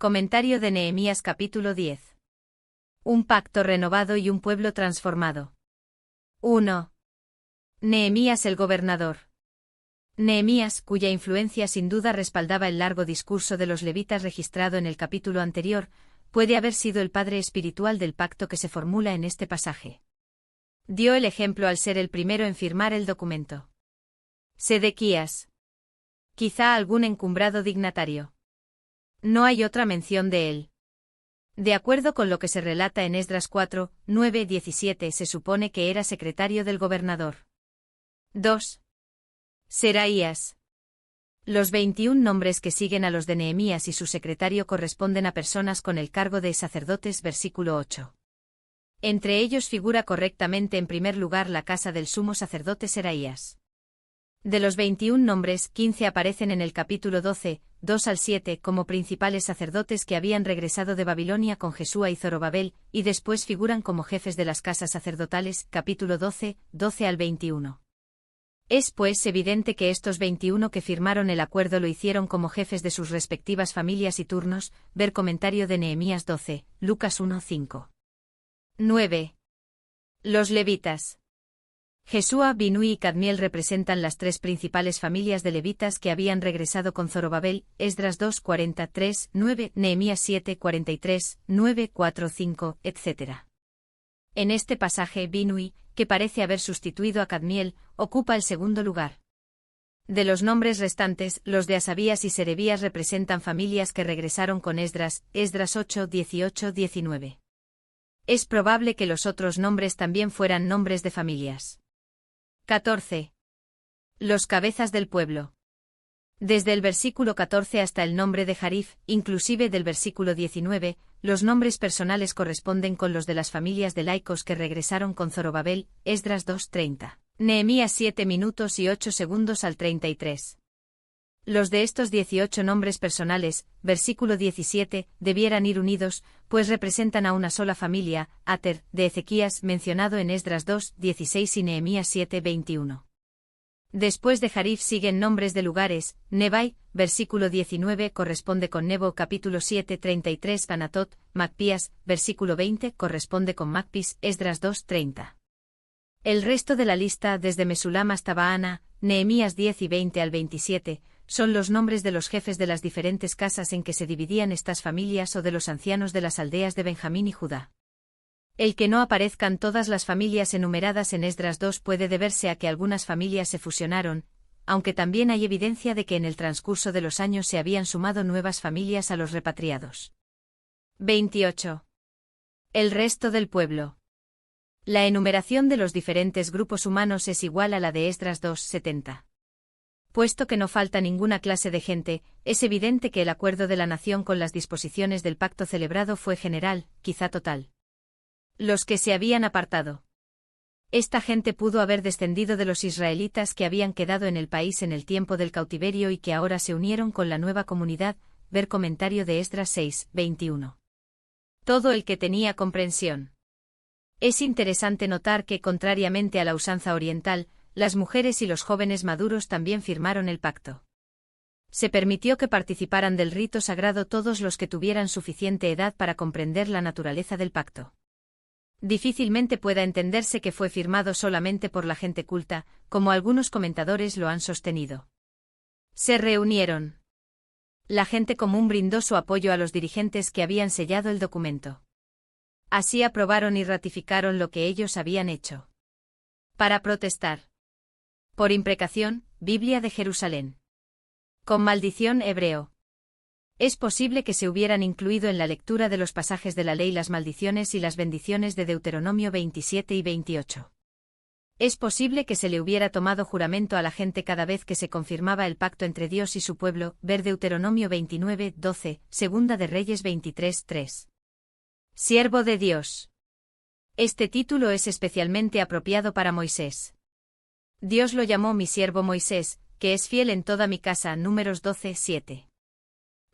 Comentario de Nehemías capítulo 10. Un pacto renovado y un pueblo transformado. 1. Nehemías el gobernador. Nehemías, cuya influencia sin duda respaldaba el largo discurso de los levitas registrado en el capítulo anterior, puede haber sido el padre espiritual del pacto que se formula en este pasaje. Dio el ejemplo al ser el primero en firmar el documento. Sedequías. Quizá algún encumbrado dignatario. No hay otra mención de él. De acuerdo con lo que se relata en Esdras 4, 9, 17, se supone que era secretario del gobernador. 2. Seraías. Los 21 nombres que siguen a los de Nehemías y su secretario corresponden a personas con el cargo de sacerdotes, versículo 8. Entre ellos figura correctamente en primer lugar la casa del sumo sacerdote Seraías. De los 21 nombres, 15 aparecen en el capítulo 12, 2 al 7, como principales sacerdotes que habían regresado de Babilonia con Jesúa y Zorobabel, y después figuran como jefes de las casas sacerdotales, capítulo 12, 12 al 21. Es pues evidente que estos 21 que firmaron el acuerdo lo hicieron como jefes de sus respectivas familias y turnos, ver comentario de Nehemías 12, Lucas 1, 5. 9. Los levitas. Jesúa, Binui y Cadmiel representan las tres principales familias de levitas que habían regresado con Zorobabel, Esdras 2, 43, 9, Nehemías 7, 43, 9, 4, 5, etc. En este pasaje Binui, que parece haber sustituido a Cadmiel, ocupa el segundo lugar. De los nombres restantes, los de Asabías y Serebías representan familias que regresaron con Esdras, Esdras 8, 18, 19. Es probable que los otros nombres también fueran nombres de familias. 14. Los cabezas del pueblo. Desde el versículo 14 hasta el nombre de Jarif, inclusive del versículo 19, los nombres personales corresponden con los de las familias de laicos que regresaron con Zorobabel, Esdras 2:30. Nehemías 7 minutos y 8 segundos al 33. Los de estos 18 nombres personales, versículo 17, debieran ir unidos, pues representan a una sola familia, Ater, de Ezequías, mencionado en Esdras 2, 16 y Nehemías 7, 21. Después de Jarif siguen nombres de lugares, Nebai, versículo 19 corresponde con Nebo, capítulo 7, 33, Anatot, Macpías, versículo 20 corresponde con Macpis, Esdras 2, 30. El resto de la lista, desde Mesulam hasta Baana, Nehemías 10 y 20 al 27, son los nombres de los jefes de las diferentes casas en que se dividían estas familias o de los ancianos de las aldeas de Benjamín y Judá. El que no aparezcan todas las familias enumeradas en Esdras 2 puede deberse a que algunas familias se fusionaron, aunque también hay evidencia de que en el transcurso de los años se habían sumado nuevas familias a los repatriados. 28. El resto del pueblo. La enumeración de los diferentes grupos humanos es igual a la de Esdras 2:70. Puesto que no falta ninguna clase de gente, es evidente que el acuerdo de la nación con las disposiciones del pacto celebrado fue general, quizá total. Los que se habían apartado. Esta gente pudo haber descendido de los israelitas que habían quedado en el país en el tiempo del cautiverio y que ahora se unieron con la nueva comunidad, ver comentario de Esdras 6, 21. Todo el que tenía comprensión. Es interesante notar que, contrariamente a la usanza oriental, las mujeres y los jóvenes maduros también firmaron el pacto. Se permitió que participaran del rito sagrado todos los que tuvieran suficiente edad para comprender la naturaleza del pacto. Difícilmente pueda entenderse que fue firmado solamente por la gente culta, como algunos comentadores lo han sostenido. Se reunieron. La gente común brindó su apoyo a los dirigentes que habían sellado el documento. Así aprobaron y ratificaron lo que ellos habían hecho. Para protestar. Por imprecación, Biblia de Jerusalén. Con maldición hebreo. Es posible que se hubieran incluido en la lectura de los pasajes de la ley las maldiciones y las bendiciones de Deuteronomio 27 y 28. Es posible que se le hubiera tomado juramento a la gente cada vez que se confirmaba el pacto entre Dios y su pueblo, ver Deuteronomio 29, 12, Segunda de Reyes 23, 3. Siervo de Dios. Este título es especialmente apropiado para Moisés. Dios lo llamó mi siervo Moisés, que es fiel en toda mi casa, Números 12, 7.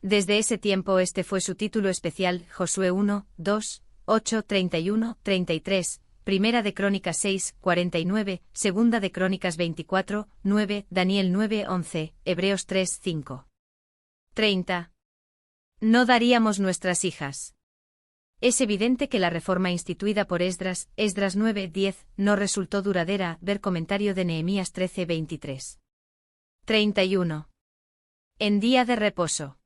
Desde ese tiempo este fue su título especial, Josué 1, 2, 8, 31, 33, Primera de Crónicas 6, 49, Segunda de Crónicas 24, 9, Daniel 9, 11, Hebreos 3, 5. 30. No daríamos nuestras hijas. Es evidente que la reforma instituida por Esdras 9:10, no resultó duradera. Ver comentario de Nehemías 13:23. 31. En día de reposo.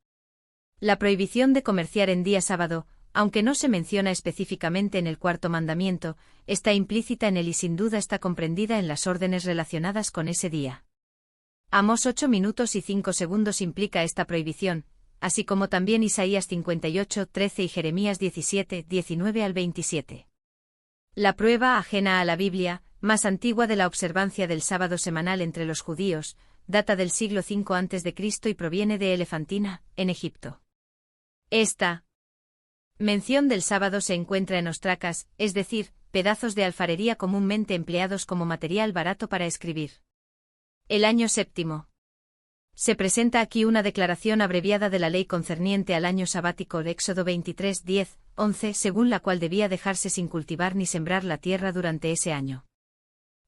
La prohibición de comerciar en día sábado, aunque no se menciona específicamente en el cuarto mandamiento, está implícita en él y sin duda está comprendida en las órdenes relacionadas con ese día. Amós 8 minutos y 5 segundos implica esta prohibición, así como también Isaías 58:13 y Jeremías 17:19 al 27. La prueba ajena a la Biblia, más antigua de la observancia del sábado semanal entre los judíos, data del siglo V a.C. y proviene de Elefantina, en Egipto. Esta mención del sábado se encuentra en ostracas, es decir, pedazos de alfarería comúnmente empleados como material barato para escribir. El año séptimo. Se presenta aquí una declaración abreviada de la ley concerniente al año sabático de Éxodo 23:10-11, según la cual debía dejarse sin cultivar ni sembrar la tierra durante ese año.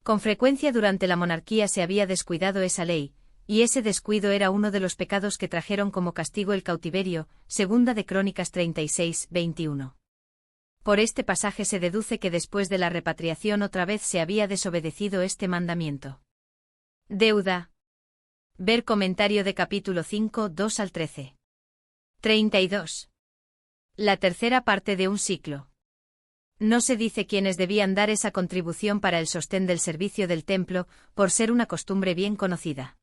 Con frecuencia durante la monarquía se había descuidado esa ley, y ese descuido era uno de los pecados que trajeron como castigo el cautiverio, segunda de Crónicas 36:21. Por este pasaje se deduce que después de la repatriación otra vez se había desobedecido este mandamiento. Deuda. Ver comentario de capítulo 5, 2 al 13. 32. La tercera parte de un ciclo. No se dice quiénes debían dar esa contribución para el sostén del servicio del templo, por ser una costumbre bien conocida.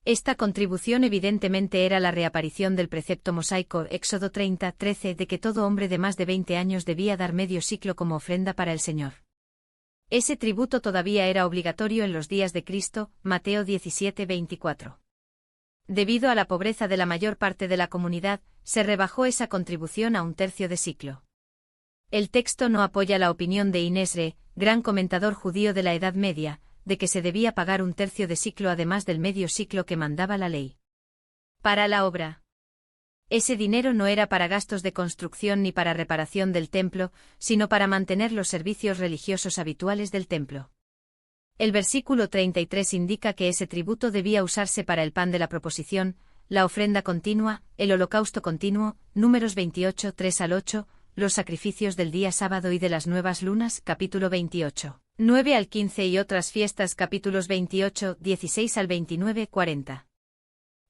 Esta contribución evidentemente era la reaparición del precepto mosaico Éxodo 30:13 de que todo hombre de más de 20 años debía dar medio siclo como ofrenda para el Señor. Ese tributo todavía era obligatorio en los días de Cristo, Mateo 17:24. Debido a la pobreza de la mayor parte de la comunidad, se rebajó esa contribución a un tercio de siclo. El texto no apoya la opinión de Inesre, gran comentador judío de la Edad Media, de que se debía pagar un tercio de siclo además del medio siclo que mandaba la ley. Para la obra. Ese dinero no era para gastos de construcción ni para reparación del templo, sino para mantener los servicios religiosos habituales del templo. El versículo 33 indica que ese tributo debía usarse para el pan de la proposición, la ofrenda continua, el holocausto continuo, Números 28, 3 al 8, los sacrificios del día sábado y de las nuevas lunas, capítulo 28. 9 al 15 y otras fiestas capítulos 28, 16 al 29, 40.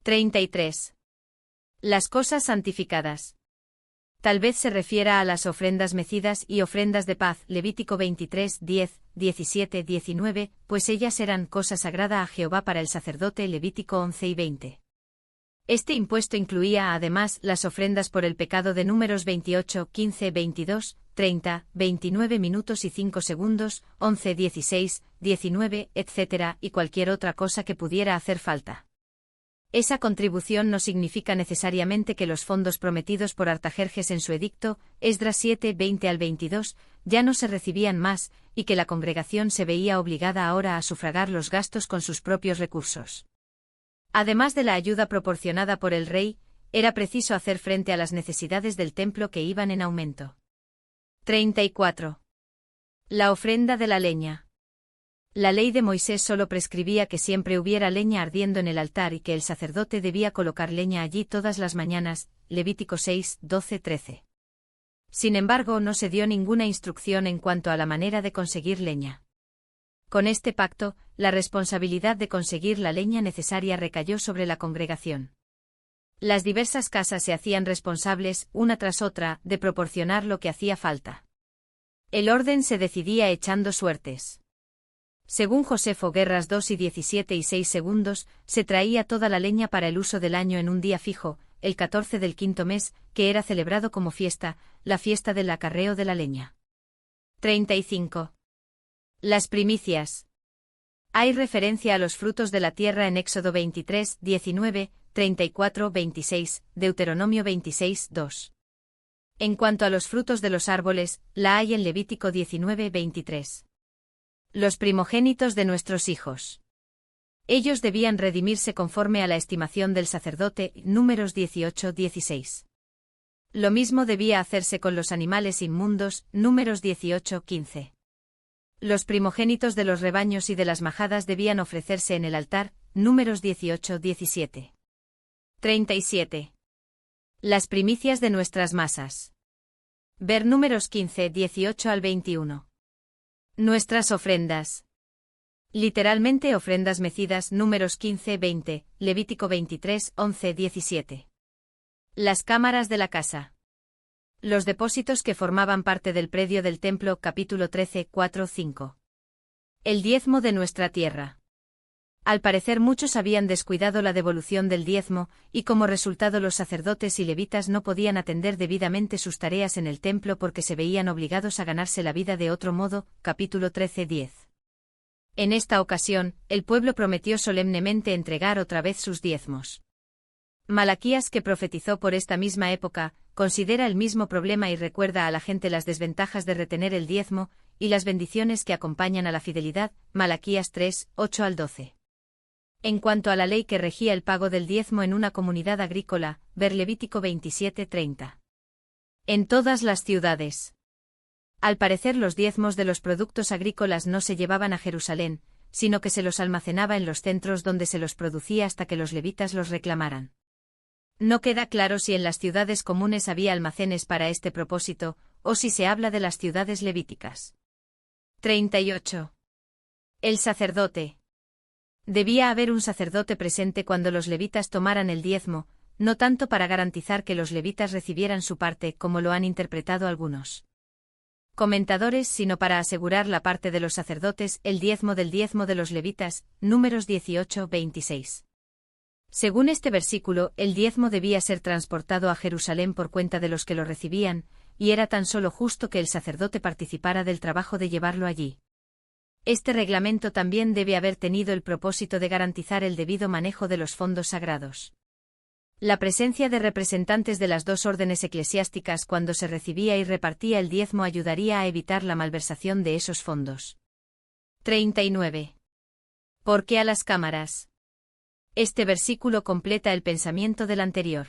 33. Las cosas santificadas. Tal vez se refiera a las ofrendas mecidas y ofrendas de paz, Levítico 23, 10, 17, 19, pues ellas eran cosa sagrada a Jehová para el sacerdote, Levítico 11 y 20. Este impuesto incluía además las ofrendas por el pecado de Números 28, 15, 22, 30, 29 minutos y 5 segundos, 11, 16, 19, etc., y cualquier otra cosa que pudiera hacer falta. Esa contribución no significa necesariamente que los fondos prometidos por Artajerjes en su edicto, Esdras 7, 20 al 22, ya no se recibían más, y que la congregación se veía obligada ahora a sufragar los gastos con sus propios recursos. Además de la ayuda proporcionada por el rey, era preciso hacer frente a las necesidades del templo que iban en aumento. 34. La ofrenda de la leña. La ley de Moisés solo prescribía que siempre hubiera leña ardiendo en el altar y que el sacerdote debía colocar leña allí todas las mañanas, Levítico 6, 12, 13. Sin embargo, no se dio ninguna instrucción en cuanto a la manera de conseguir leña. Con este pacto, la responsabilidad de conseguir la leña necesaria recayó sobre la congregación. Las diversas casas se hacían responsables, una tras otra, de proporcionar lo que hacía falta. El orden se decidía echando suertes. Según Josefo Guerras 2 y 17 y 6 segundos, se traía toda la leña para el uso del año en un día fijo, el 14 del quinto mes, que era celebrado como fiesta, la fiesta del acarreo de la leña. 35. Las primicias. Hay referencia a los frutos de la tierra en Éxodo 23, 19, 34, 26, Deuteronomio 26, 2. En cuanto a los frutos de los árboles, la hay en Levítico 19, 23. Los primogénitos de nuestros hijos. Ellos debían redimirse conforme a la estimación del sacerdote, Números 18, 16. Lo mismo debía hacerse con los animales inmundos, Números 18, 15. Los primogénitos de los rebaños y de las majadas debían ofrecerse en el altar, Números 18, 17. 37. Las primicias de nuestras masas. Ver Números 15, 18 al 21. Nuestras ofrendas. Literalmente ofrendas mecidas, Números 15, 20, Levítico 23, 11, 17. Las cámaras de la casa. Los depósitos que formaban parte del predio del templo, capítulo 13, 4, 5. El diezmo de nuestra tierra. Al parecer muchos habían descuidado la devolución del diezmo, y como resultado los sacerdotes y levitas no podían atender debidamente sus tareas en el templo porque se veían obligados a ganarse la vida de otro modo, capítulo 13, 10. En esta ocasión, el pueblo prometió solemnemente entregar otra vez sus diezmos. Malaquías, que profetizó por esta misma época, considera el mismo problema y recuerda a la gente las desventajas de retener el diezmo, y las bendiciones que acompañan a la fidelidad, Malaquías 3, 8 al 12. En cuanto a la ley que regía el pago del diezmo en una comunidad agrícola, ver Levítico 27, 30. En todas las ciudades. Al parecer los diezmos de los productos agrícolas no se llevaban a Jerusalén, sino que se los almacenaba en los centros donde se los producía hasta que los levitas los reclamaran. No queda claro si en las ciudades comunes había almacenes para este propósito, o si se habla de las ciudades levíticas. 38. El sacerdote. Debía haber un sacerdote presente cuando los levitas tomaran el diezmo, no tanto para garantizar que los levitas recibieran su parte como lo han interpretado algunos comentadores, sino para asegurar la parte de los sacerdotes, el diezmo de los levitas, Números 18, 26. Según este versículo, el diezmo debía ser transportado a Jerusalén por cuenta de los que lo recibían, y era tan solo justo que el sacerdote participara del trabajo de llevarlo allí. Este reglamento también debe haber tenido el propósito de garantizar el debido manejo de los fondos sagrados. La presencia de representantes de las dos órdenes eclesiásticas cuando se recibía y repartía el diezmo ayudaría a evitar la malversación de esos fondos. 39. ¿Por qué a las cámaras? Este versículo completa el pensamiento del anterior.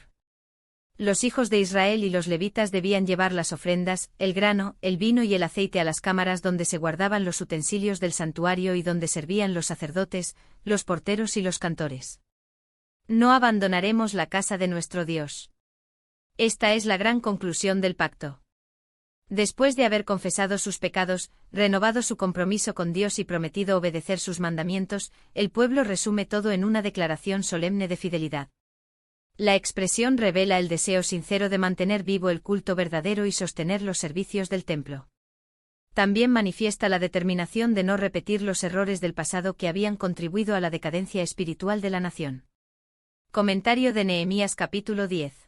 Los hijos de Israel y los levitas debían llevar las ofrendas, el grano, el vino y el aceite a las cámaras donde se guardaban los utensilios del santuario y donde servían los sacerdotes, los porteros y los cantores. No abandonaremos la casa de nuestro Dios. Esta es la gran conclusión del pacto. Después de haber confesado sus pecados, renovado su compromiso con Dios y prometido obedecer sus mandamientos, el pueblo resume todo en una declaración solemne de fidelidad. La expresión revela el deseo sincero de mantener vivo el culto verdadero y sostener los servicios del templo. También manifiesta la determinación de no repetir los errores del pasado que habían contribuido a la decadencia espiritual de la nación. Comentario de Nehemías capítulo 10.